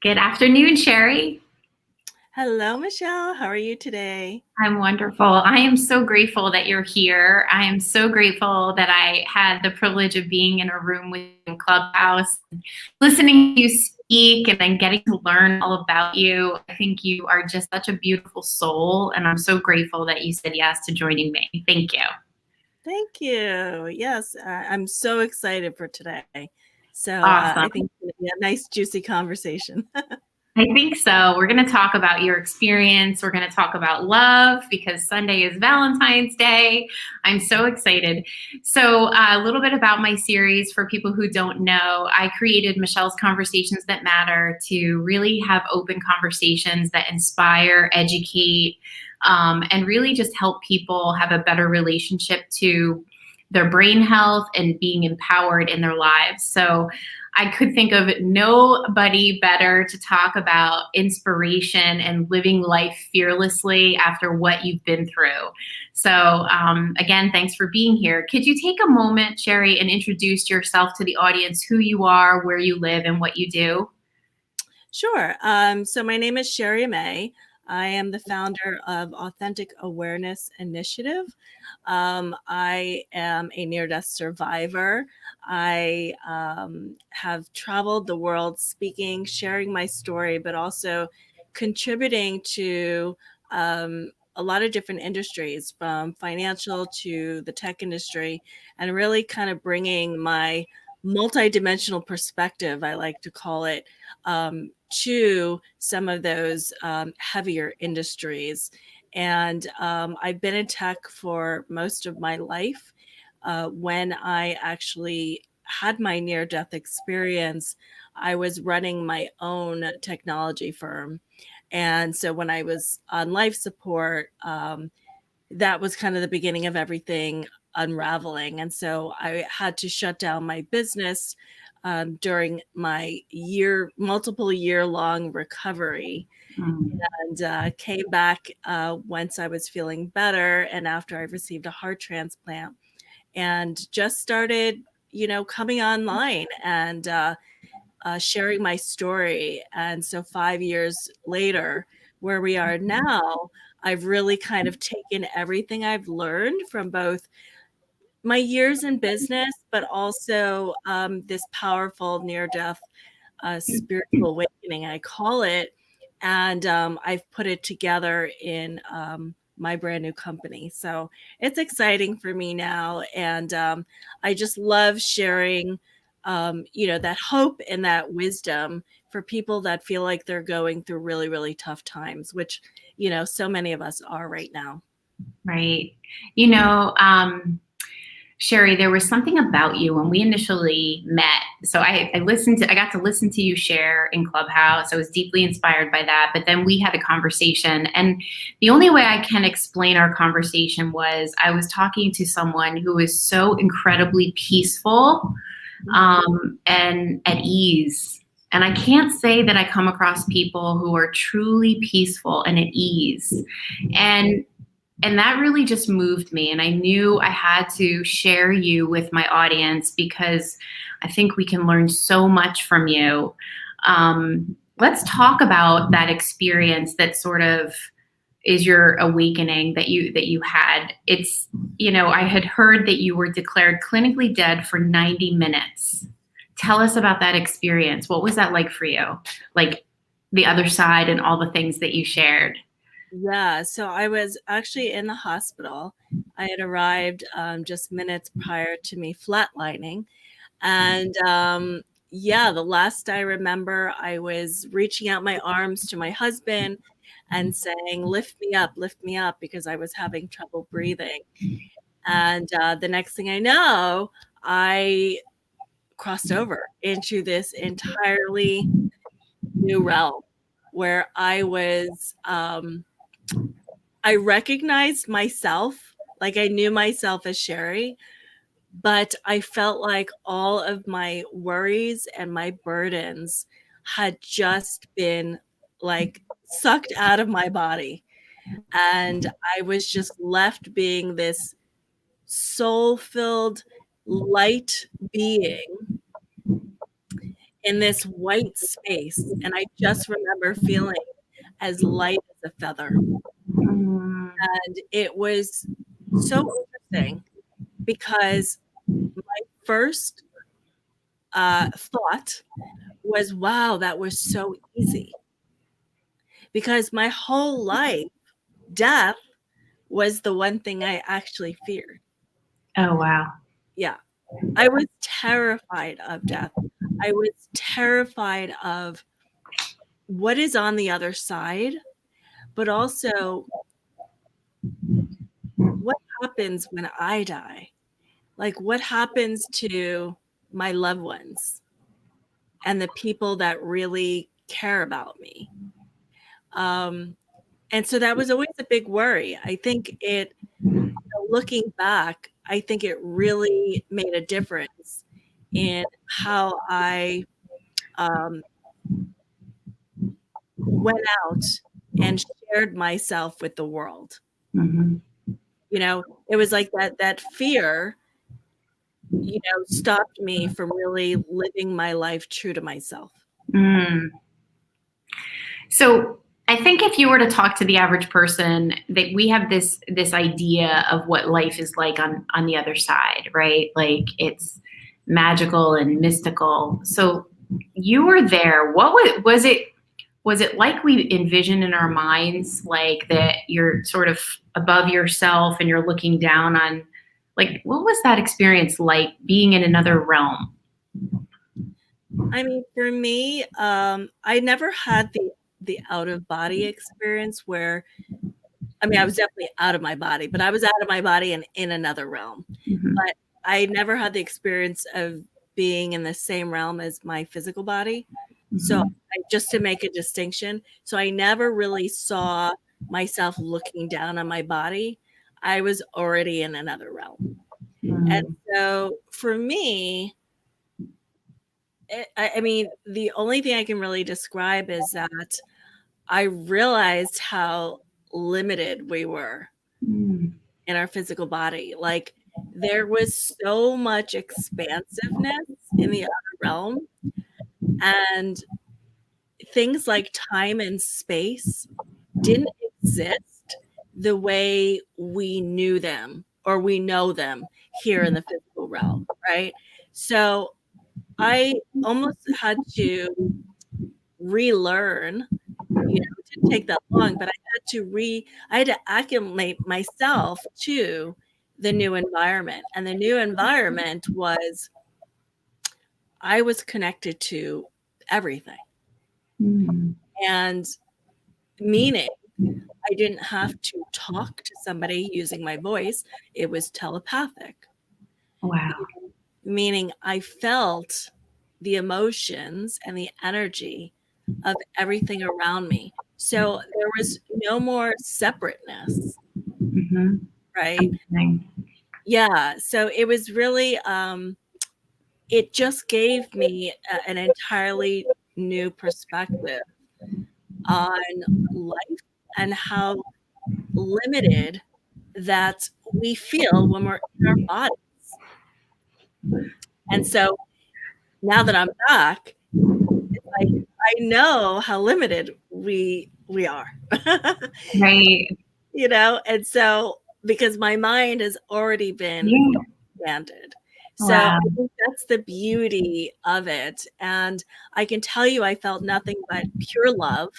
Good afternoon, Cherie. Hello, Michelle. How are you today? I'm wonderful. I am so grateful that you're here. I am so grateful that I had the privilege of being in a room with you in Clubhouse, listening to you speak, and then getting to learn all about you. I think you are just such a beautiful soul, and I'm so grateful that you said yes to joining me. Thank you. Thank you. Yes, I'm so excited for today. I Awesome. think it's going to be a nice, juicy conversation. I think so. We're going to talk about your experience. We're going to talk about love because Sunday is Valentine's Day. I'm so excited. A little bit about my series for people who don't know. I created Michelle's Conversations That Matter to really have open conversations that inspire, educate, and really just help people have a better relationship to their brain health and being empowered in their lives. So, I could think of nobody better to talk about inspiration and living life fearlessly after what you've been through. Again, thanks for being here. Could you take a moment, Cherie, and introduce yourself to the audience, who you are, where you live, and what you do? Sure. So my name is Cherie Aimee. I am the founder of Authentic Awareness Initiative. I am a near-death survivor. I have traveled the world speaking, sharing my story, but also contributing to a lot of different industries, from financial to the tech industry, and really kind of bringing my multidimensional perspective, I like to call it, to some of those heavier industries. And I've been in tech for most of my life. When I actually had my near death experience, I was running my own technology firm. And so when I was on life support, that was kind of the beginning of everything unraveling. And so I had to shut down my business during my multiple year long recovery, Mm. and came back once I was feeling better and after I received a heart transplant, and just started, coming online and sharing my story. And so 5 years later, where we are now, I've really kind of taken everything I've learned from both my years in business, but also this powerful near death spiritual awakening, I call it. And I've put it together in my brand new company. So it's exciting for me now. And I just love sharing, that hope and that wisdom for people that feel like they're going through really, really tough times, which, so many of us are right now. Right. You know, um, Cherie, there was something about you when we initially met. I got to listen to you share in Clubhouse. I was deeply inspired by that. But then we had a conversation. And the only way I can explain our conversation was I was talking to someone who is so incredibly peaceful and at ease. And I can't say that I come across people who are truly peaceful and at ease. And and that really just moved me. And I knew I had to share you with my audience because I think we can learn so much from you. Let's talk about that experience that sort of is your awakening that you had. I had heard that you were declared clinically dead for 90 minutes. Tell us about that experience. What was that like for you? Like the other side and all the things that you shared. Yeah, so I was actually in the hospital. I had arrived just minutes prior to me flatlining. And yeah, the last I remember, I was reaching out my arms to my husband and saying, lift me up, because I was having trouble breathing. And the next thing I know, I crossed over into this entirely new realm where I recognized myself, like I knew myself as Cherie, but I felt like all of my worries and my burdens had just been like sucked out of my body. And I was just left being this soul filled light being. in this white space. And I just remember feeling as light as a feather. Mm. And it was so interesting because my first thought was, wow, that was so easy. Because my whole life, death was the one thing I actually feared. Oh, wow. Yeah. I was terrified of death. I was terrified of what is on the other side, but also what happens when I die? Like, what happens to my loved ones and the people that really care about me? And so that was always a big worry. I think looking back, I think it really made a difference in how I um, went out and shared myself with the world. Mm-hmm. You know, it was like that fear, stopped me from really living my life true to myself. Mm. So I think if you were to talk to the average person, that we have this idea of what life is like on the other side, right? Like it's magical and mystical. So you were there. What was it? Was it like we envision in our minds, like that you're sort of above yourself and you're looking down on, like, what was that experience like being in another realm? I mean, for me, I never had the out of body experience where, I mean, I was definitely out of my body, but I was out of my body and in another realm. Mm-hmm. But I never had the experience of being in the same realm as my physical body. So Mm-hmm. just to make a distinction, so I never really saw myself looking down on my body. I was already in another realm. And Mm-hmm. so for me, I mean, the only thing I can really describe is that I realized how limited we were Mm-hmm. in our physical body. Like there was so much expansiveness in the other realm, and things like time and space didn't exist the way we knew them or we know them here in the physical realm, right? So I almost had to relearn. It didn't take that long, but I had to acclimate myself to the new environment. And the new environment was I was connected to everything. Mm-hmm. And meaning I didn't have to talk to somebody using my voice. It was telepathic. Wow. Meaning I felt the emotions and the energy of everything around me. So there was no more separateness, Mm-hmm. right? Amazing. Yeah. So it was really, it just gave me an entirely new perspective on life and how limited that we feel when we're in our bodies. And so now that I'm back, like I know how limited we are. Right. And so because my mind has already been Yeah. expanded. So Wow. I think that's the beauty of it. And I can tell you I felt nothing but pure love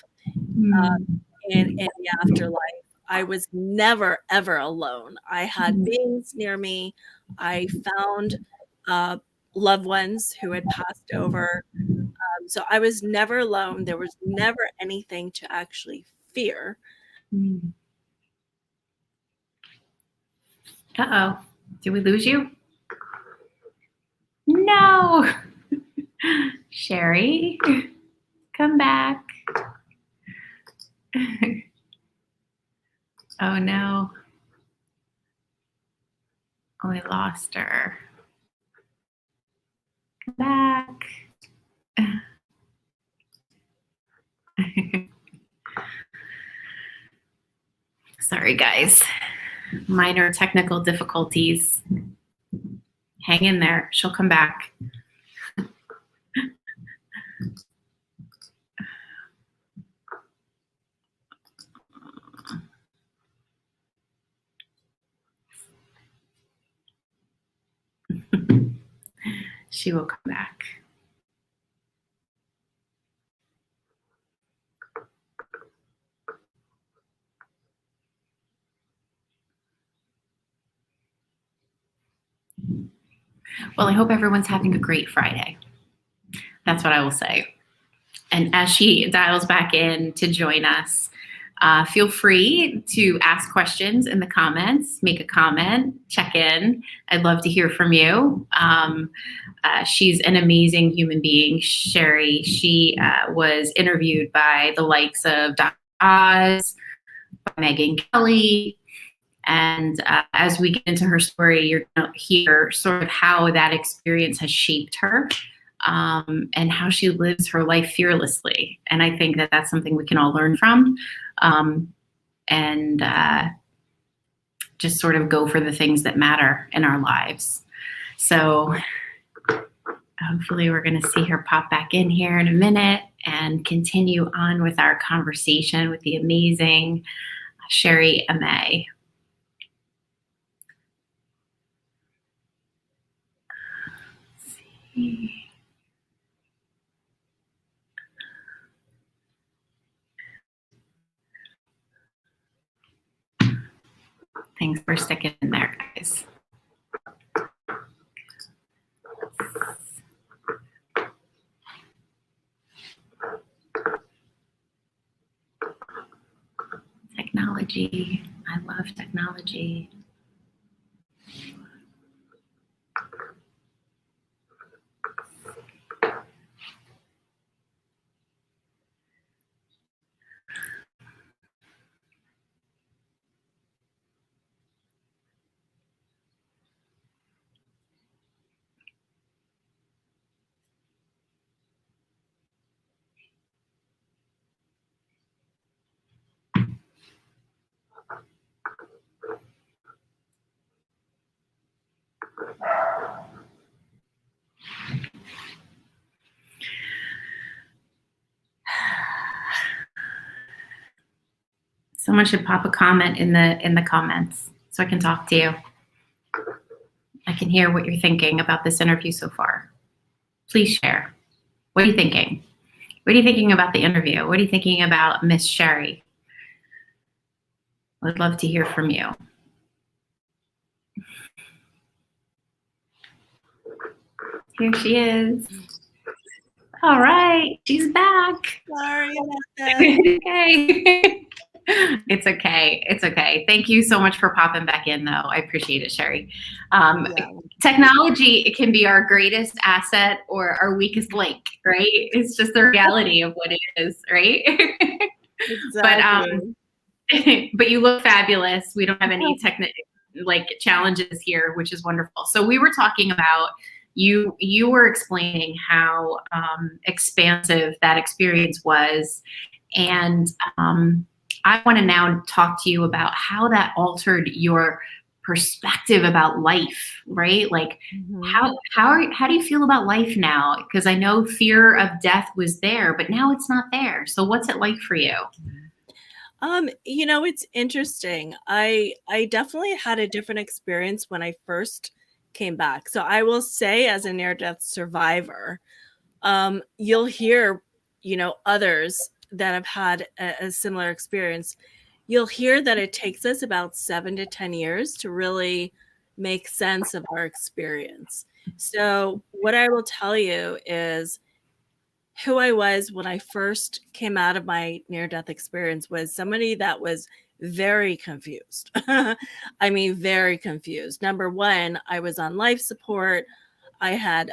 Mm. in the afterlife. I was never ever alone. I had beings near me. I found uh, loved ones who had passed over. So I was never alone. There was never anything to actually fear. Mm. Uh-oh. Did we lose you? No. Cherie, come back. Oh no. Oh, we lost her. Come back. Sorry, guys. Minor technical difficulties. Hang in there. She'll come back. She will come back. Well, I hope everyone's having a great Friday. That's what I will say. And as she dials back in to join us, feel free to ask questions in the comments, make a comment, check in. I'd love to hear from you. She's an amazing human being, Cherie. She was interviewed by the likes of Dr. Oz, by Megyn Kelly. And as we get into her story, you're going to hear sort of how that experience has shaped her. And how she lives her life fearlessly. And I think that that's something we can all learn from, and just sort of go for the things that matter in our lives. So hopefully we're going to see her pop back in here in a minute and continue on with our conversation with the amazing Cherie Aimee. Let's see. Thanks for sticking in there, guys. Technology. I love technology. Someone should pop a comment in the comments so I can talk to you. I can hear what you're thinking about this interview so far. Please share. What are you thinking? What are you thinking about the interview? What are you thinking about Miss Cherie? I'd love to hear from you. Here she is. All right, she's back. Sorry about that. Okay. It's okay. It's okay. Thank you so much for popping back in, though. I appreciate it, Cherie. Technology, it can be our greatest asset or our weakest link, right? It's just the reality of what it is, right? Exactly. But you look fabulous. We don't have any challenges here, which is wonderful. So we were talking about you were explaining how expansive that experience was, and I want to now talk to you about how that altered your perspective about life, right? Like how do you feel about life now? Because I know fear of death was there, but now it's not there. So what's it like for you? It's interesting. I definitely had a different experience when I first came back. So I will say, as a near-death survivor, you'll hear, others that have had a similar experience. You'll hear that it takes us about 7 to 10 years to really make sense of our experience. So what I will tell you is who I was when I first came out of my near-death experience was somebody that was very confused. I mean, very confused. Number one, I was on life support. I had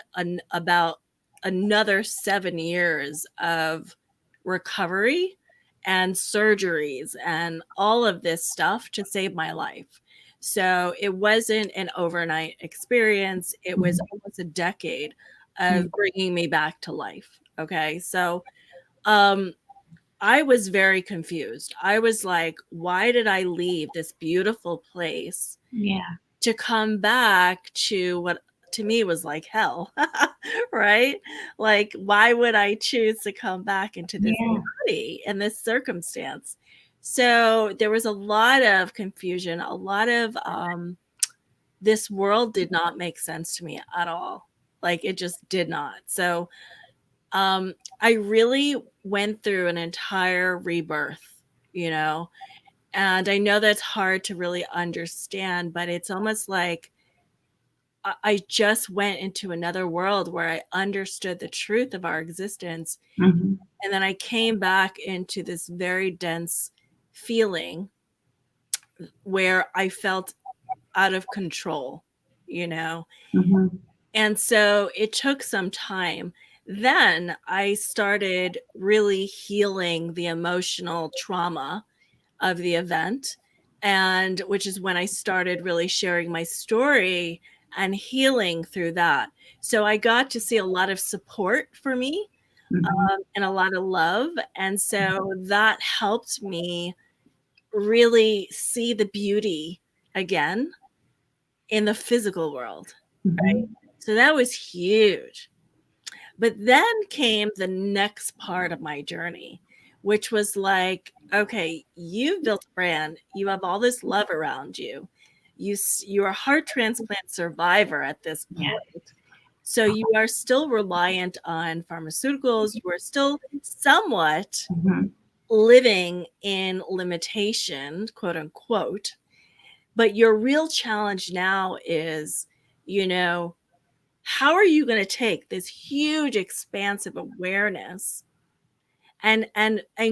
about another 7 years of recovery and surgeries and all of this stuff to save my life. So it wasn't an overnight experience. It was almost a decade of bringing me back to life. Okay. So I was very confused. I was like, why did I leave this beautiful place to come back to what to me was like hell, right? Like, why would I choose to come back into this body in this circumstance? So there was a lot of confusion, a lot of this world did not make sense to me at all. Like it just did not. So I really went through an entire rebirth, you know, and I know that's hard to really understand, but it's almost like I just went into another world where I understood the truth of our existence. Mm-hmm. And then I came back into this very dense feeling where I felt out of control, you know? Mm-hmm. And so it took some time. Then I started really healing the emotional trauma of the event, and which is when I started really sharing my story and healing through that. So I got to see a lot of support for me, Mm-hmm. and a lot of love. And so that helped me really see the beauty again in the physical world. Right. Mm-hmm. So that was huge. But then came the next part of my journey, which was like, okay, you've built a brand, you have all this love around you. You're a heart transplant survivor at this Yeah. point. So you are still reliant on pharmaceuticals. You are still somewhat Mm-hmm. living in limitation, quote unquote. But your real challenge now is, you know, how are you going to take this huge expansive awareness and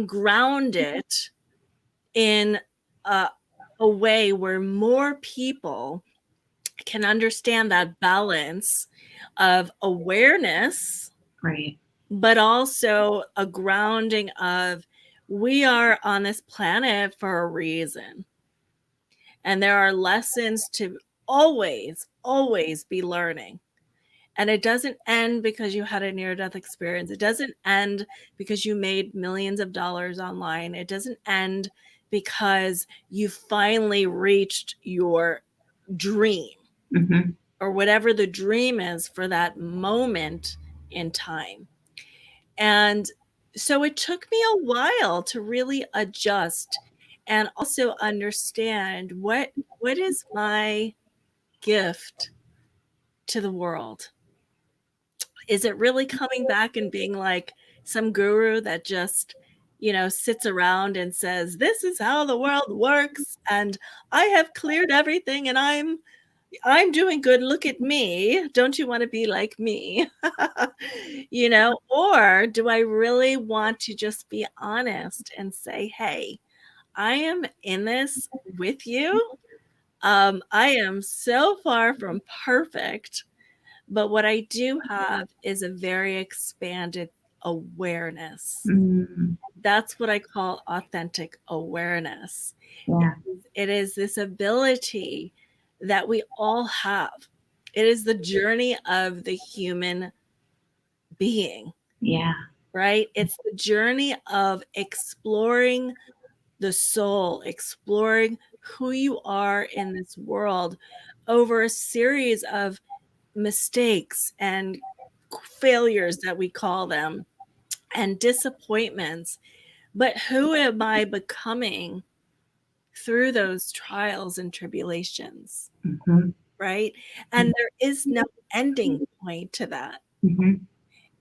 ground it in a, a way where more people can understand that balance of awareness, Right. but also a grounding of we are on this planet for a reason, and there are lessons to always be learning. And it doesn't end because you had a near death experience. It doesn't end because you made millions of dollars online. It doesn't end because you finally reached your dream Mm-hmm. or whatever the dream is for that moment in time. And so it took me a while to really adjust and also understand what is my gift to the world. Is it really coming back and being like some guru that just, you know, sits around and says, this is how the world works and I have cleared everything and I'm doing good. Look at me. Don't you want to be like me? You know, or do I really want to just be honest and say, hey, I am in this with you. I am so far from perfect, but what I do have is a very expanded awareness. Mm-hmm. That's what I call authentic awareness. Yeah. It is this ability that we all have. It is the journey of the human being, Yeah. right? It's the journey of exploring the soul, exploring who you are in this world over a series of mistakes and failures that we call them and disappointments. But who am I becoming through those trials and tribulations, Mm-hmm. right? And there is no ending point to that. Mm-hmm.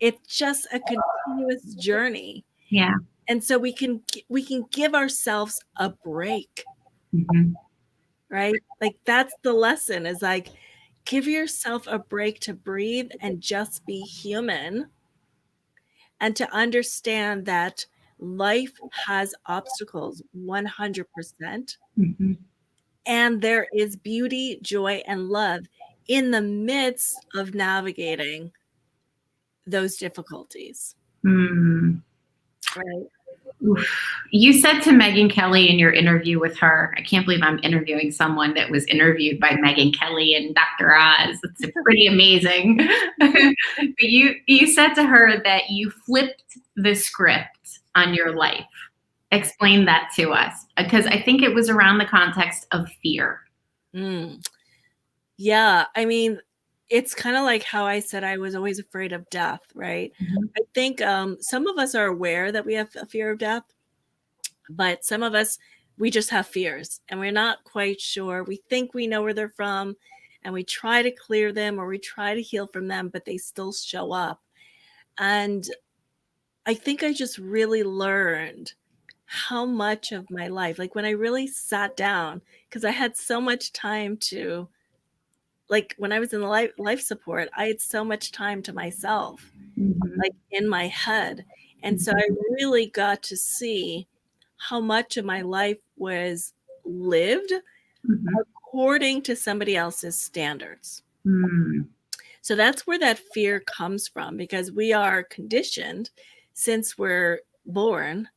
It's just a continuous journey. Yeah. And so we can give ourselves a break, Mm-hmm. right? Like that's the lesson is like give yourself a break to breathe and just be human and to understand that life has obstacles 100%, Mm-hmm. and there is beauty, joy, and love in the midst of navigating those difficulties, Mm. right? Oof. You said to Megyn Kelly in your interview with her, I can't believe I'm interviewing someone that was interviewed by Megyn Kelly and Dr. Oz. It's pretty amazing. But you said to her that you flipped the script on your life. Explain that to us, because I think it was around the context of fear. Mm. Yeah, I mean, it's kind of like how I said I was always afraid of death, right? Mhm. I think some of us are aware that we have a fear of death, but some of us, we just have fears and we're not quite sure. We think we know where they're from, and we try to clear them or we try to heal from them, but they still show up. And I think I just really learned how much of my life, like when I really sat down, because I had so much time to, like when I was in the life support, I had so much time to myself, Mhm. like in my head. And so I Mhm. really got to see how much of my life was lived Mhm. according to somebody else's standards. Mm. So that's where that fear comes from, because we are conditioned since we're born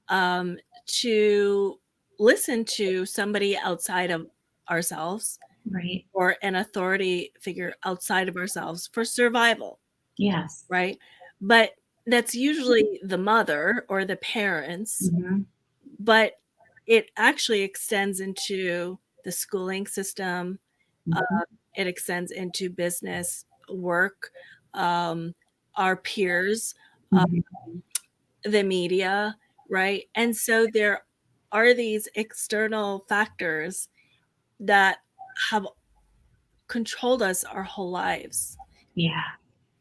um, to listen to somebody outside of ourselves Right. or an authority figure outside of ourselves for survival, Yes. right? But that's usually the mother or the parents, Mhm. but it actually extends into the schooling system. Mhm. It extends into business, work, um, our peers, uh, Mhm. the media, right? And so there are these external factors that have controlled us our whole lives. Yeah.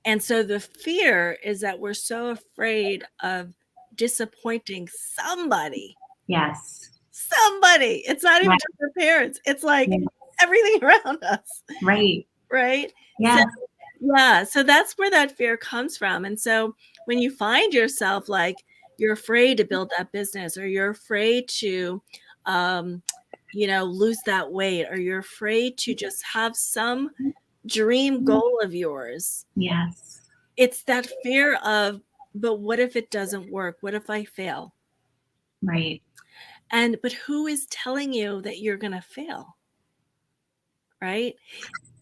And so the fear is that we're so afraid of disappointing somebody. Yes. Somebody. It's not even Right. just our parents. It's like Yes. everything around us, Right. right? So Yes. yeah, so that's where that fear comes from. And so when you find yourself like you're afraid to build that business, or you're afraid to um lose that weight, or you're afraid to just have some dream goal of yours, Yes. it's that fear of, but what if it doesn't work? What if I fail? Right. And but who is telling you that you're going to fail, right?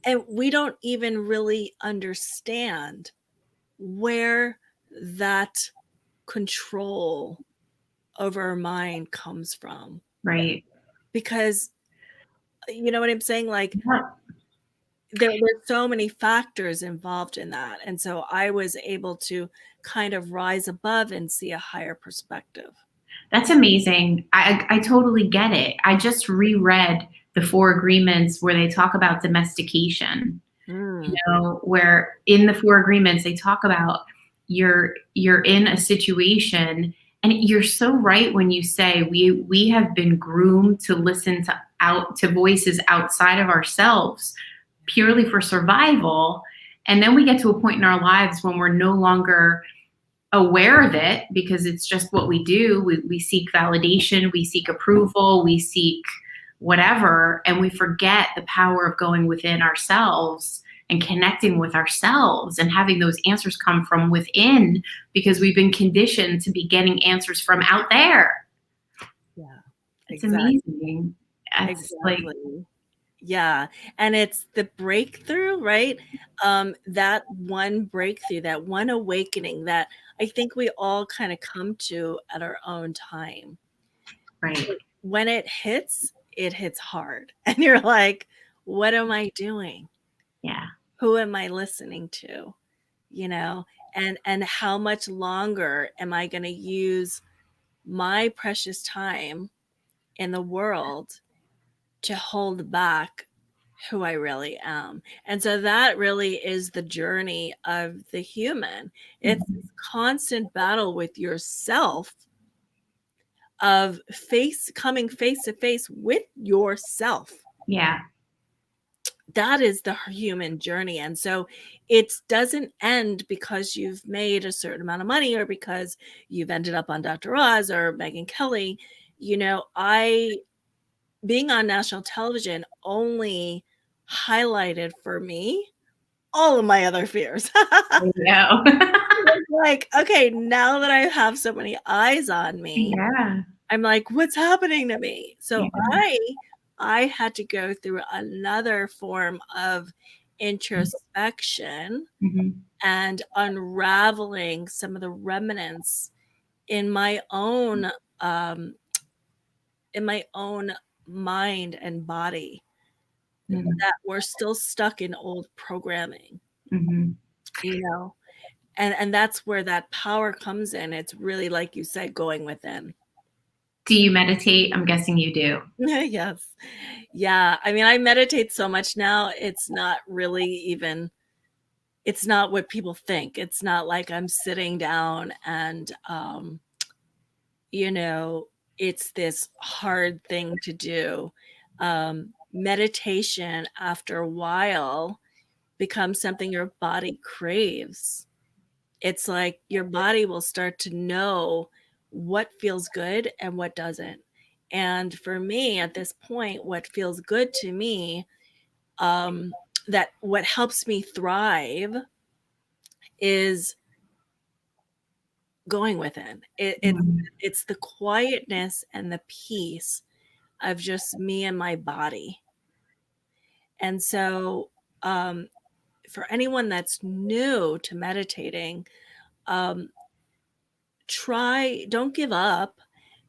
And we don't even really understand where that control over our mind comes from, Right. because you know what I'm saying, like Yeah. there's so many factors involved in that. And so I was able to kind of rise above and see a higher perspective. That's amazing. I totally get it. I just reread the Four Agreements where they talk about domestication. Mm. Where in the Four Agreements they talk about you're in a situation, and you're so right when you say we have been groomed to listen to voices outside of ourselves purely for survival, and then we get to a point in our lives when we're no longer aware of it because it's just what we do. We seek validation, we seek approval, we seek whatever, and we forget the power of going within ourselves and connecting with ourselves and having those answers come from within, because we've been conditioned to be getting answers from out there. Yeah, It's exactly. amazing. It's like, Exactly. Yeah. And it's the breakthrough, right? That one breakthrough, that one awakening that I think we all kind of come to at our own time. right. When it hits hard. And you're like, what am I doing? Yeah. Who am I listening to? You know, and how much longer am I going to use my precious time in the world to hold back who I really am? And so that really is the journey of the human. It's Mhm. this constant battle with yourself, of coming face to face with yourself. Yeah. That is the human journey. And so it doesn't end because you've made a certain amount of money, or because you've ended up on Dr. Oz or Megyn Kelly. I being on national television only highlighted for me all of my other fears. There you go. Like, okay, now that I have so many eyes on me, Yeah. I'm like, what's happening to me? So Yeah. I had to go through another form of introspection Mhm. and unraveling some of the remnants in my own um in my own mind and body Mhm. that were still stuck in old programming, Mhm. you know. And that's where that power comes in. It's really, like you said, going within. Do you meditate? I'm guessing you do. Yes. Yeah. I mean, I meditate so much now, it's not really even, it's not what people think. It's not like I'm sitting down and, you know, it's this hard thing to do. Meditation, after a while, becomes something your body craves. It's like your body will start to know what feels good and what doesn't. And for me, at this point, what feels good to me, um, that what helps me thrive is going within. Mm, It's the quietness and the peace of just me and my body. And so, um, for anyone that's new to meditating, um, don't give up,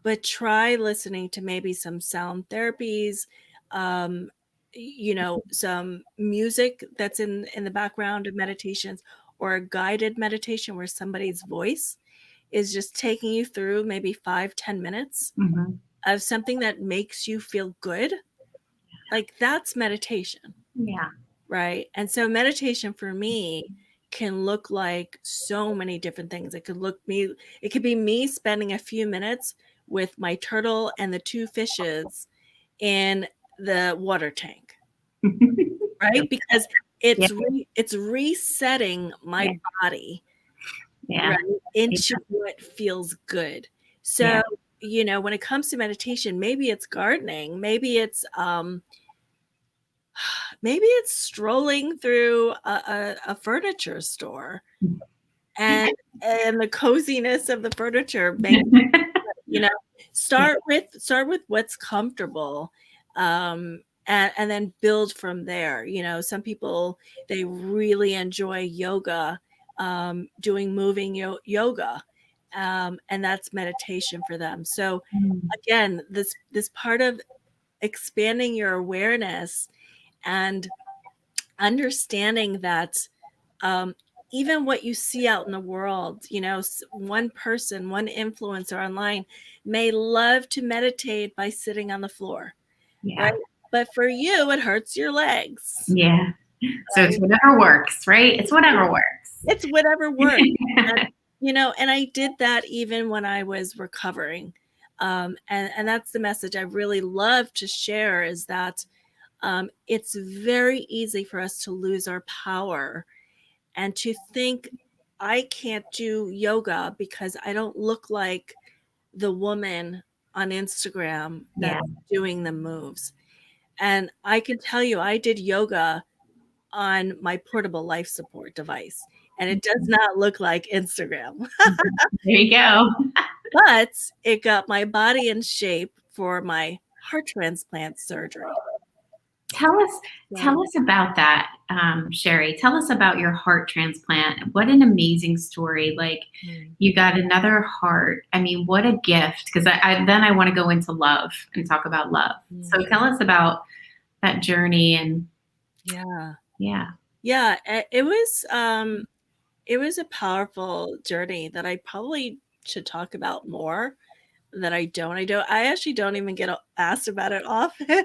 but try listening to maybe some sound therapies, um, you know, some music that's in the background of meditations, or a guided meditation where somebody's voice is just taking you through maybe 5-10 minutes mhm. of something that makes you feel good. Like, that's meditation. Yeah. Right. And so meditation for me can look like so many different things. It could be me spending a few minutes with my turtle and the two fishes in the water tank, right? Because Yeah. it's resetting my Yeah. body, Yeah. right, Yeah. into what feels good. Yeah. So, you know, when it comes to meditation, maybe it's gardening, maybe it's strolling through a furniture store, and the coziness of the furniture makes, you know, Yeah. start with what's comfortable, and then build from there. You know, some people, they really enjoy yoga, doing moving yoga, and that's meditation for them. So Mm, again, this part of expanding your awareness and understanding that, um, even what you see out in the world, you know, one person, one influencer online may love to meditate by sitting on the floor, right? yeah. But for you, it hurts your legs, Yeah. So it's right? whatever works, right? It's whatever works. It's whatever works. And, you know, and I did that even when I was recovering. And that's the message I really love to share, is that, it's very easy for us to lose our power and to think, I can't do yoga because I don't look like the woman on Instagram Yeah. that's doing the moves. And I can tell you, I did yoga on my portable life support device, and it does not look like Instagram, There you go. but it got my body in shape for my heart transplant surgery. Tell us, So, tell us about that, Cherie. Tell us about your heart transplant. What an amazing story! Like, mm, you got another heart. I mean, what a gift! Because then I want to go into love and talk about love. So mm, tell us about that journey and yeah. yeah, Yeah, it was a powerful journey that I probably should talk about more, that I actually don't even get asked about it often.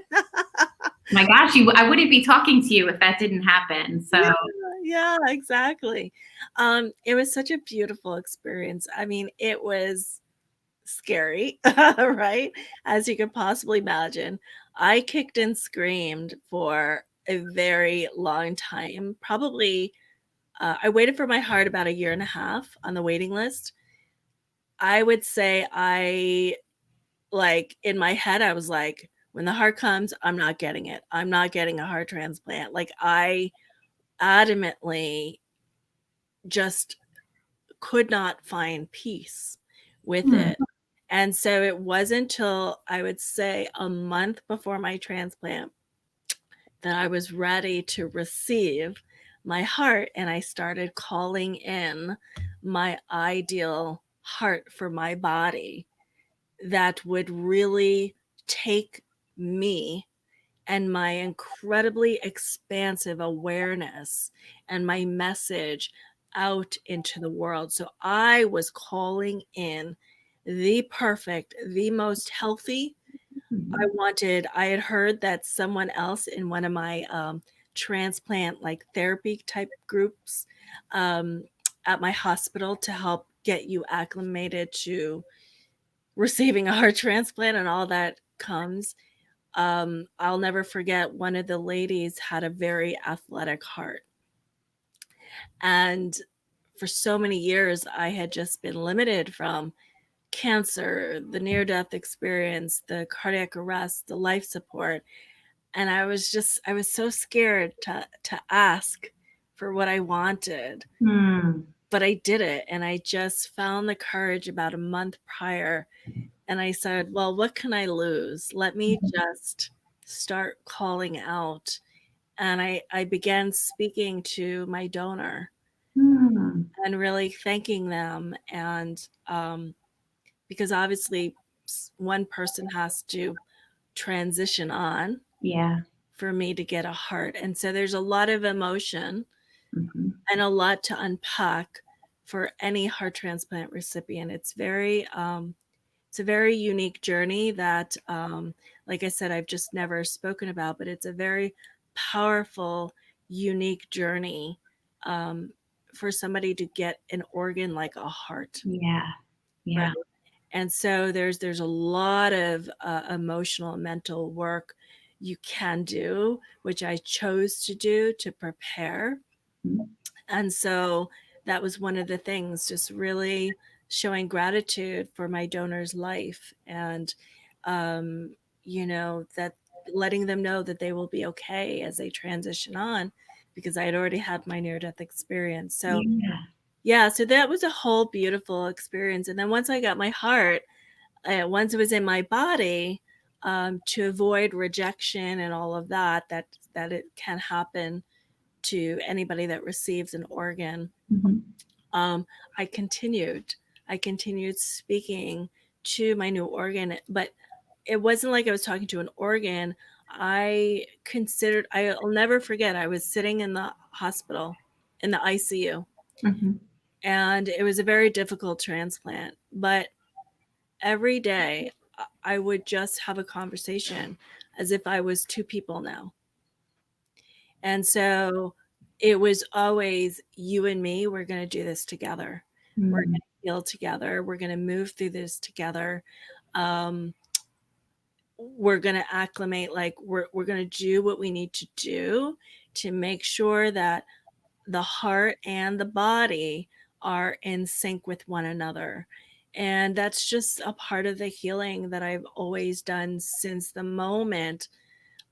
my gosh, I wouldn't be talking to you if that didn't happen. Yeah, So yeah, exactly. It was such a beautiful experience. I mean, it was scary, right? As you could possibly imagine. I kicked and screamed for a very long time. Probably, I waited for my heart about a year and a half on the waiting list. I would say like, in my head, I was like, when the heart comes, I'm not getting it. I'm not getting a heart transplant. Like, I adamantly just could not find peace with hmm, it. And so it wasn't until, I would say, a month before my transplant that I was ready to receive my heart, and I started calling in my ideal heart for my body that would really take me and my incredibly expansive awareness and my message out into the world. So I was calling in the perfect, the most healthy. Mhm. I had heard that someone else in one of my transplant like therapy type groups um, at my hospital to help get you acclimated to receiving a heart transplant and all that comes. I'll never forget one of the ladies had a very athletic heart. And for so many years, I had just been limited from cancer, the near death experience, the cardiac arrest, the life support. And I was so scared to ask for what I wanted, Mm. but I did it. And I just found the courage about a month prior. And I said, well, what can I lose? Let me just start calling out. And I began speaking to my donor Mm. and really thanking them. And because obviously one person has to transition on Yeah. for me to get a heart. And so there's a lot of emotion Mhm. and a lot to unpack for any heart transplant recipient. It's a very unique journey that, like I said, I've just never spoken about, but it's a very powerful, unique journey um, for somebody to get an organ like a heart, Yeah. right? Yeah. And so there's a lot of emotional and mental work you can do, which I chose to do to prepare. Mhm. And so that was one of the things, just really showing gratitude for my donor's life and, um, that letting them know that they will be okay as they transition on because I had already had my near death experience. So, Yeah. yeah, so that was a whole beautiful experience. And then once I got my heart, once it was in my body, to avoid rejection and all of that, that it can happen to anybody that receives an organ, Mhm. um, I continued. I continued speaking to my new organ, but it wasn't like I was talking to an organ. I'll never forget, I was sitting in the hospital in the ICU, Mhm. and it was a very difficult transplant. But every day, I would just have a conversation as if I was two people now. And so it was always you and me, we're going to do this together. We're going Mm. to heal together. We're going to move through this together. Um, we're going to acclimate, like we're going to do what we need to do to make sure that the heart and the body are in sync with one another. And that's just a part of the healing that I've always done since the moment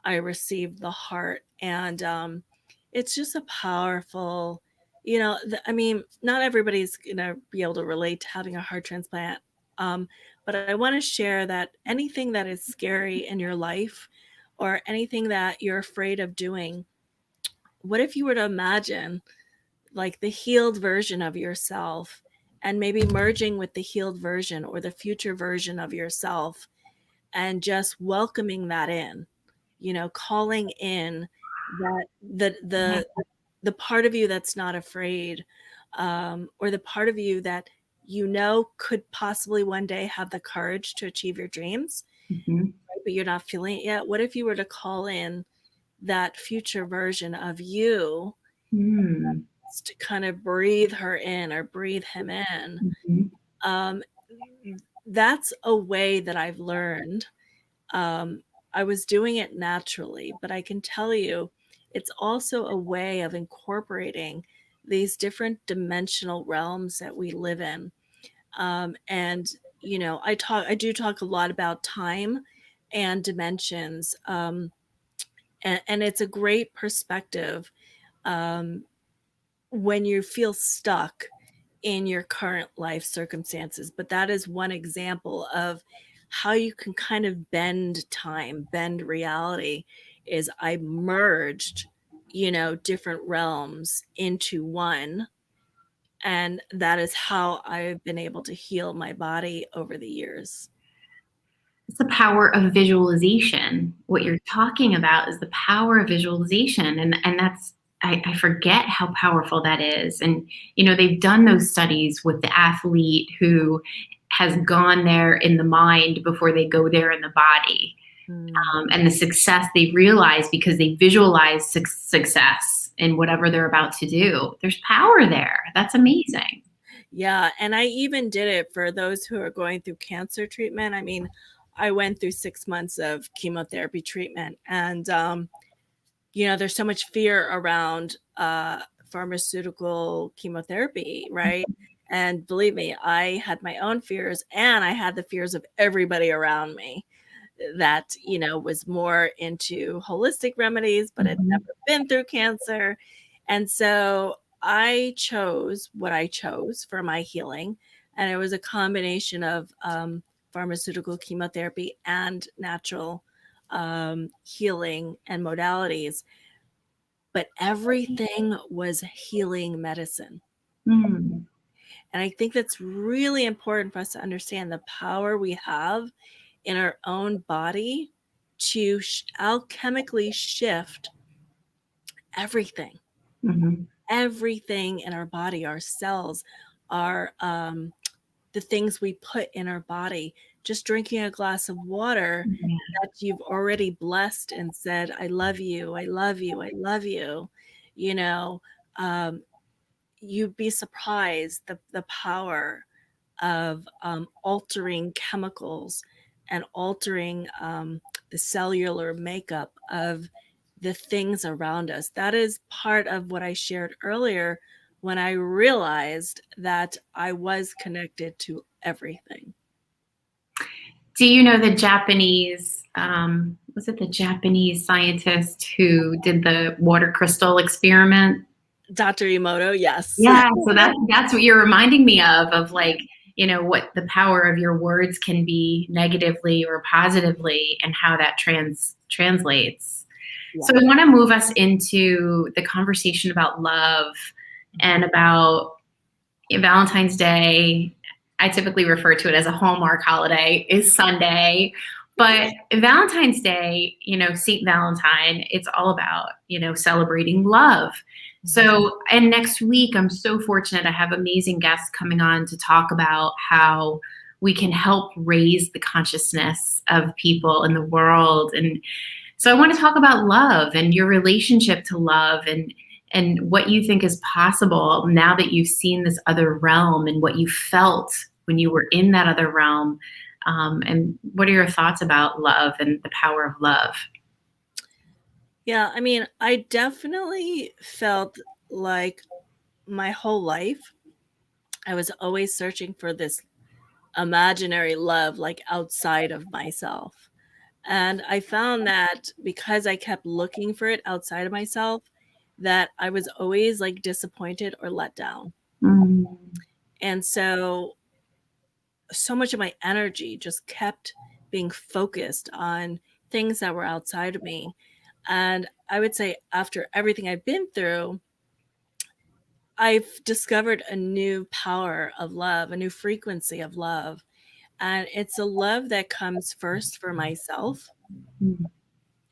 I received the heart. And it's just a powerful, I mean, not everybody's going to be able to relate to having a heart transplant. Um, but I want to share that anything that is scary in your life or anything that you're afraid of doing, what if you were to imagine like the healed version of yourself and maybe merging with the healed version or the future version of yourself and just welcoming that in, calling in that Yeah. the part of you that's not afraid, or the part of you that could possibly one day have the courage to achieve your dreams, Mhm. right, but you're not feeling it yet. What if you were to call in that future version of you Mm. to kind of breathe her in or breathe him in? Mhm. um, that's a way that I've learned. um, I was doing it naturally, but I can tell you it's also a way of incorporating these different dimensional realms that we live in. And I do talk a lot about time and dimensions, and it's a great perspective um, when you feel stuck in your current life circumstances. But that is one example of how you can kind of bend time, bend reality. Is I merged, different realms into one. And that is how I've been able to heal my body over the years. It's the power of visualization. What you're talking about is the power of visualization, and that's I forget how powerful that is. And they've done those studies with the athlete who has gone there in the mind before they go there in the body. Mm. And the success they realize because they visualize success in whatever they're about to do. There's power there. That's amazing. Yeah, and I even did it for those who are going through cancer treatment. I mean, I went through 6 months of chemotherapy treatment, and there's so much fear around pharmaceutical chemotherapy, right? And believe me, I had my own fears, and I had the fears of everybody around me that was more into holistic remedies but had Mhm. never been through cancer. And so I chose what I chose for my healing, and it was a combination of pharmaceutical chemotherapy and natural healing and modalities, but everything was healing medicine. Mm. And I think that's really important for us to understand the power we have in our own body to alchemically shift everything, Mhm. everything in our body, our cells, our the things we put in our body. Just drinking a glass of water Yeah. that you've already blessed and said, "I love you, I love you, I love you," you know, um, you'd be surprised the power of altering chemicals and altering the cellular makeup of the things around us. That is part of what I shared earlier when I realized that I was connected to everything. Do you know the Japanese, was it the Japanese scientist who did the water crystal experiment? Dr. Emoto, yes. Yeah, so that's what you're reminding me of like, what the power of your words can be negatively or positively and how that translates. So Yeah. I want to move us into the conversation about love and about Valentine's Day. I typically refer to it as a Hallmark holiday, is Sunday. But Valentine's Day, Saint Valentine, it's all about, celebrating love. So, and next week, I'm so fortunate. I have amazing guests coming on to talk about how we can help raise the consciousness of people in the world. And so I want to talk about love and your relationship to love and what you think is possible now that you've seen this other realm and what you felt when you were in that other realm. And what are your thoughts about love and the power of love? Yeah, I mean, I definitely felt like my whole life I was always searching for this imaginary love, like outside of myself. And I found that because I kept looking for it outside of myself, that I was always like disappointed or let down. Mm. And so much of my energy just kept being focused on things that were outside of me. And I would say after everything I've been through, I've discovered a new power of love, a new frequency of love. And it's a love that comes first for myself Mm.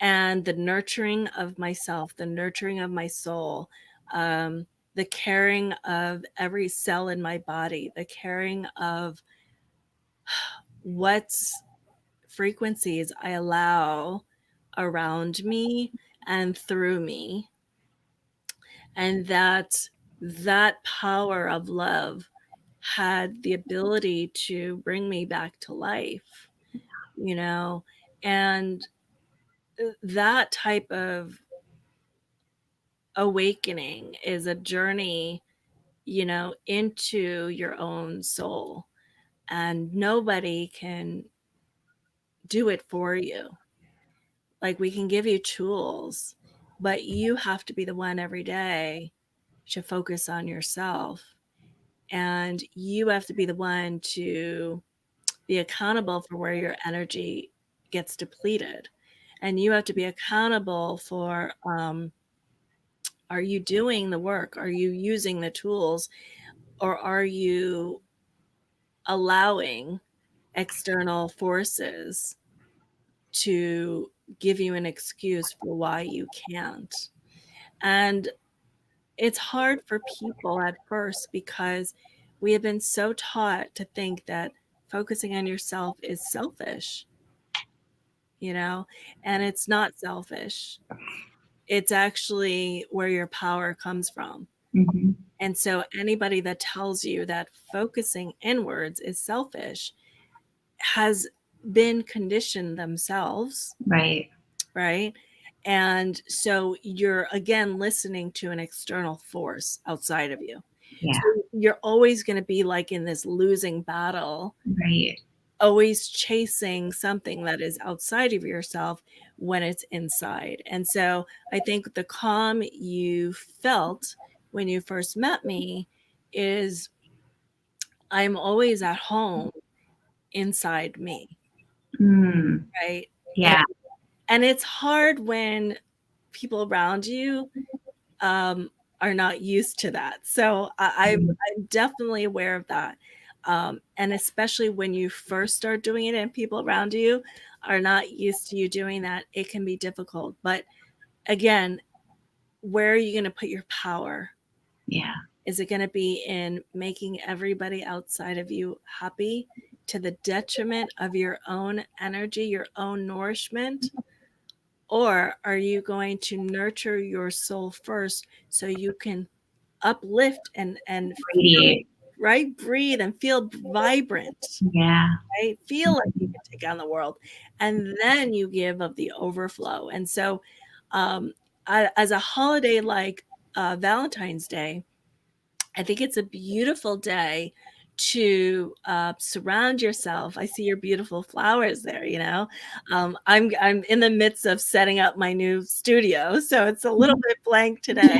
and the nurturing of myself, the nurturing of my soul, the caring of every cell in my body, the caring of what frequencies I allow around me and through me. And that power of love had the ability to bring me back to life, you know, and that type of awakening is a journey, into your own soul, and nobody can do it for you. Like, we can give you tools, but you have to be the one every day to focus on yourself, and you have to be the one to be accountable for where your energy gets depleted, and you have to be accountable for are you doing the work, are you using the tools, or are you allowing external forces to give you an excuse for why you can't. And it's hard for people at first because we have been so taught to think that focusing on yourself is selfish, and it's not selfish. It's actually where your power comes from. Mhm. And so anybody that tells you that focusing inwards is selfish has been conditioned themselves, Right. right? And so you're again listening to an external force outside of you. Yeah. So you're always going to be like in this losing battle, Right. always chasing something that is outside of yourself when it's inside. And so I think the calm you felt when you first met me is I'm always at home inside me, Mm. right? And, Yeah. and it's hard when people around you um, are not used to that. So Mm. I'm definitely aware of that. And especially when you first start doing it and people around you are not used to you doing that, it can be difficult. But again, where are you going to put your power? Yeah. Is it going to be in making everybody outside of you happy to the detriment of your own energy, your own nourishment? Or are you going to nurture your soul first so you can uplift and feel, Radiate. right? Breathe and feel vibrant, Yeah. right? Feel like you can take on the world. And then you give of the overflow. And so, um, as a holiday like Valentine's Day, I think it's a beautiful day to surround yourself. I see your beautiful flowers there. I'm in the midst of setting up my new studio, so it's a little bit blank today.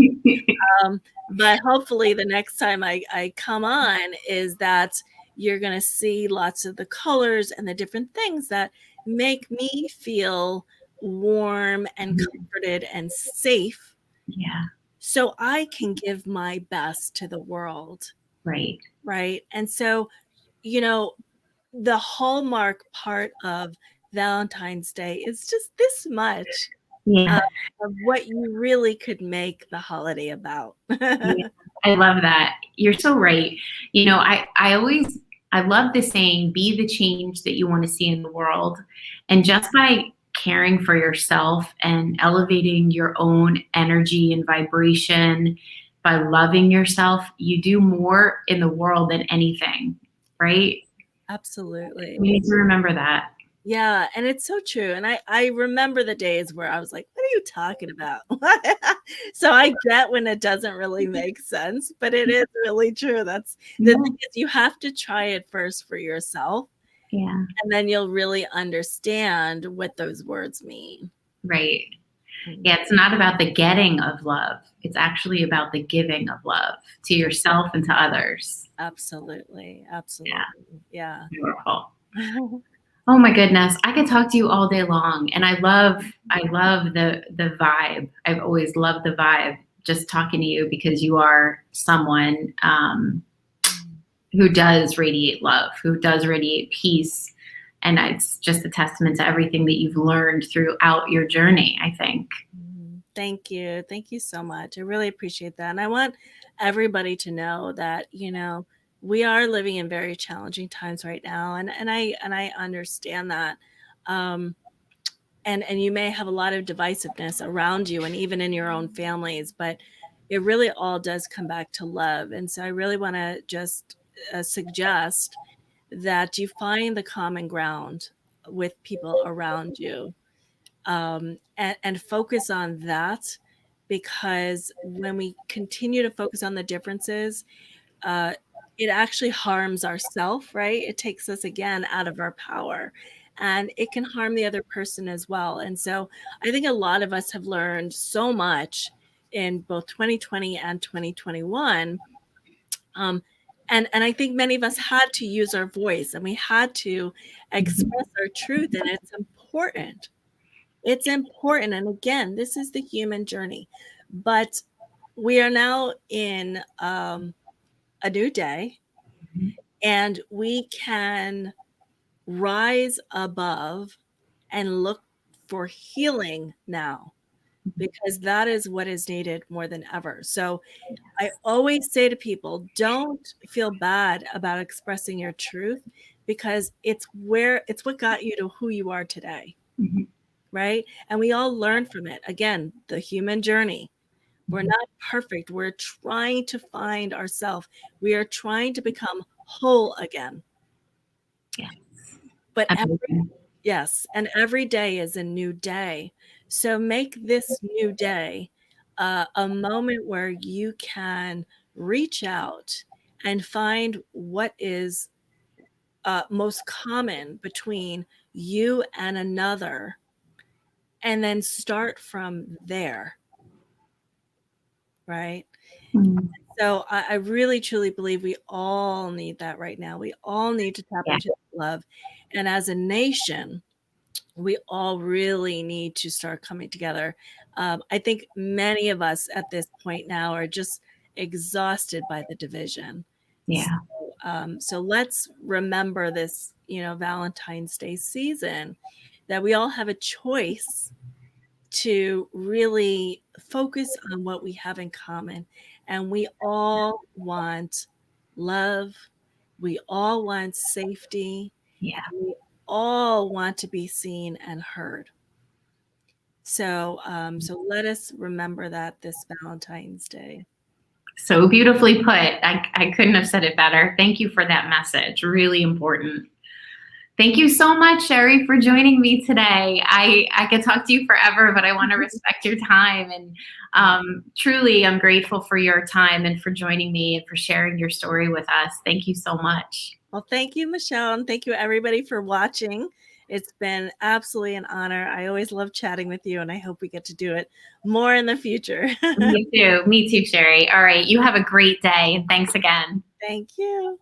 Um, but hopefully, the next time I come on, is that you're going to see lots of the colors and the different things that make me feel warm and comforted and safe Yeah. so I can give my best to the world, Right. right? And so, you know, the hallmark part of Valentine's Day is just this much uh, Yeah. of what you really could make the holiday about. Yeah. I love that. You're so right. I love the saying, be the change that you want to see in the world. And just by caring for yourself and elevating your own energy and vibration, by loving yourself, you do more in the world than anything, right? Absolutely. We need to remember that. Yeah, and it's so true. And I remember the days where I was like, what are you talking about? So I get when it doesn't really make sense, but it is really true. That's the Yeah. thing is you have to try it first for yourself, Yeah. and then you'll really understand what those words mean. Right. Mhm. Yeah, it's not about the getting of love. It's actually about the giving of love to yourself and to others. Absolutely. Yeah, Absolutely. Yeah. beautiful. Oh my goodness, I could talk to you all day long, and I love the vibe. I've always loved the vibe. Just talking to you because you are someone who does radiate love, who does radiate peace, and it's just a testament to everything that you've learned throughout your journey, I think. Thank you. Thank you so much. I really appreciate that. And I want everybody to know that, we are living in very challenging times right now. And I understand that. Um, and you may have a lot of divisiveness around you and even in your own families, but it really all does come back to love. And so I really want to just suggest that you find the common ground with people around you, and focus on that, because when we continue to focus on the differences, uh, it actually harms ourself, right? It takes us again out of our power, and it can harm the other person as well. And so I think a lot of us have learned so much in both 2020 and 2021. Um, and I think many of us had to use our voice and we had to express our truth, and it's important. It's important. And again, this is the human journey. But we are now in a new day, and we can rise above and look for healing now, because that is what is needed more than ever. So I always say to people, don't feel bad about expressing your truth, because it's what got you to who you are today. Mhm. Right? And we all learn from it. Again, the human journey. We're not perfect. We're trying to find ourselves. We are trying to become whole again. Yes. But Amazing. yes, and every day is a new day. So make this new day a moment where you can reach out and find what is most common between you and another, and then start from there. Right? Mm. So I really truly believe we all need that right now. We all need to tap Yeah. into love. And as a nation, we all really need to start coming together. I think many of us at this point now are just exhausted by the division. Yeah. So let's remember this, Valentine's Day season, that we all have a choice to really focus on what we have in common. And we all want love. We all want safety. Yeah. We all want to be seen and heard. So let us remember that this Valentine's Day. So beautifully put. I couldn't have said it better. Thank you for that message. Really important. Thank you so much, Cherie, for joining me today. I could talk to you forever, but I want to respect your time. And truly, I'm grateful for your time and for joining me and for sharing your story with us. Thank you so much. Well, thank you, Michelle, and thank you, everybody, for watching. It's been absolutely an honor. I always love chatting with you, and I hope we get to do it more in the future. Me too. Me too, Cherie. All right. You have a great day, and thanks again. Thank you.